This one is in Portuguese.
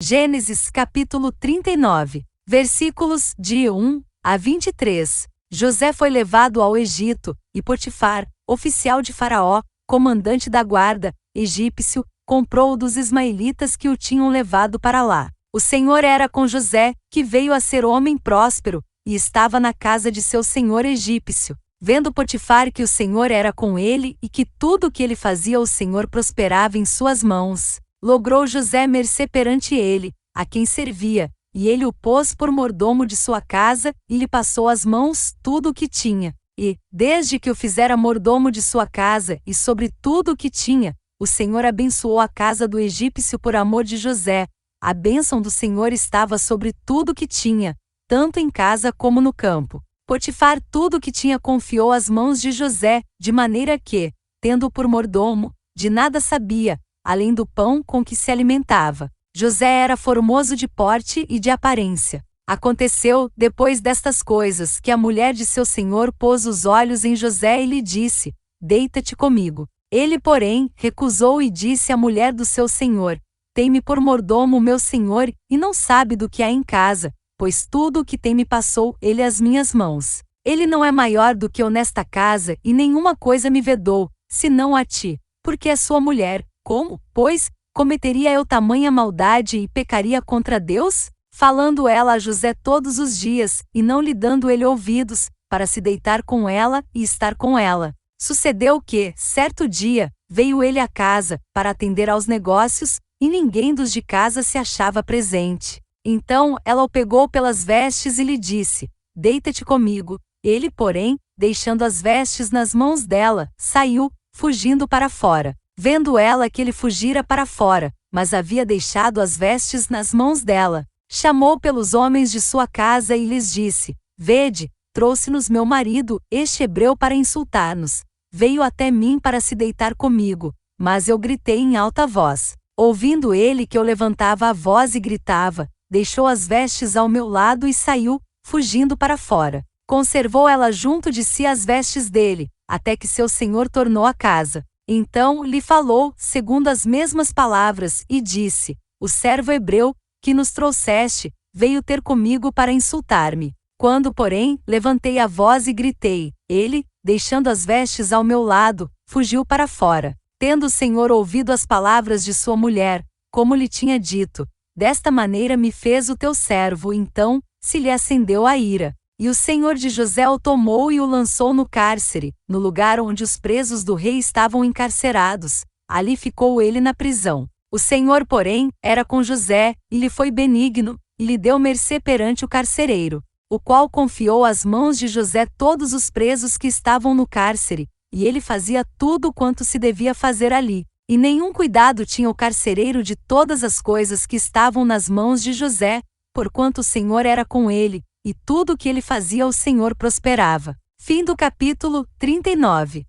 Gênesis capítulo 39, versículos de 1 a 23. José foi levado ao Egito, e Potifar, oficial de Faraó, comandante da guarda, egípcio, comprou-o dos ismaelitas que o tinham levado para lá. O Senhor era com José, que veio a ser homem próspero, e estava na casa de seu senhor egípcio. Vendo Potifar que o Senhor era com ele e que tudo o que ele fazia o Senhor prosperava em suas mãos, logrou José mercê perante ele, a quem servia, e ele o pôs por mordomo de sua casa, e lhe passou às mãos tudo o que tinha. E, desde que o fizera mordomo de sua casa e sobre tudo o que tinha, o Senhor abençoou a casa do egípcio por amor de José. A bênção do Senhor estava sobre tudo o que tinha, tanto em casa como no campo. Potifar tudo o que tinha confiou às mãos de José, de maneira que, tendo-o por mordomo, de nada sabia, além do pão com que se alimentava. José era formoso de porte e de aparência. Aconteceu, depois destas coisas, que a mulher de seu senhor pôs os olhos em José e lhe disse: Deita-te comigo. Ele, porém, recusou e disse à mulher do seu senhor: Tem-me por mordomo meu senhor, e não sabe do que há em casa, pois tudo o que tem me passou ele às minhas mãos. Ele não é maior do que eu nesta casa, e nenhuma coisa me vedou, senão a ti, porque é sua mulher. Como, pois, cometeria eu tamanha maldade e pecaria contra Deus? Falando ela a José todos os dias, e não lhe dando ele ouvidos, para se deitar com ela e estar com ela. Sucedeu que, certo dia, veio ele à casa, para atender aos negócios, e ninguém dos de casa se achava presente. Então ela o pegou pelas vestes e lhe disse: Deita-te comigo. Ele, porém, deixando as vestes nas mãos dela, saiu, fugindo para fora. Vendo ela que ele fugira para fora, mas havia deixado as vestes nas mãos dela, chamou pelos homens de sua casa e lhes disse: Vede, trouxe-nos meu marido, este hebreu, para insultar-nos. Veio até mim para se deitar comigo, mas eu gritei em alta voz. Ouvindo ele que eu levantava a voz e gritava, deixou as vestes ao meu lado e saiu, fugindo para fora. Conservou ela junto de si as vestes dele, até que seu senhor tornou à casa. Então lhe falou, segundo as mesmas palavras, e disse: O servo hebreu, que nos trouxeste, veio ter comigo para insultar-me. Quando, porém, levantei a voz e gritei, ele, deixando as vestes ao meu lado, fugiu para fora. Tendo o Senhor ouvido as palavras de sua mulher, como lhe tinha dito, desta maneira me fez o teu servo, então se lhe acendeu a ira. E o senhor de José o tomou e o lançou no cárcere, no lugar onde os presos do rei estavam encarcerados. Ali ficou ele na prisão. O Senhor, porém, era com José, e lhe foi benigno, e lhe deu mercê perante o carcereiro, o qual confiou às mãos de José todos os presos que estavam no cárcere, e ele fazia tudo quanto se devia fazer ali. E nenhum cuidado tinha o carcereiro de todas as coisas que estavam nas mãos de José, porquanto o Senhor era com ele, e tudo o que ele fazia o Senhor prosperava. Fim do capítulo 39.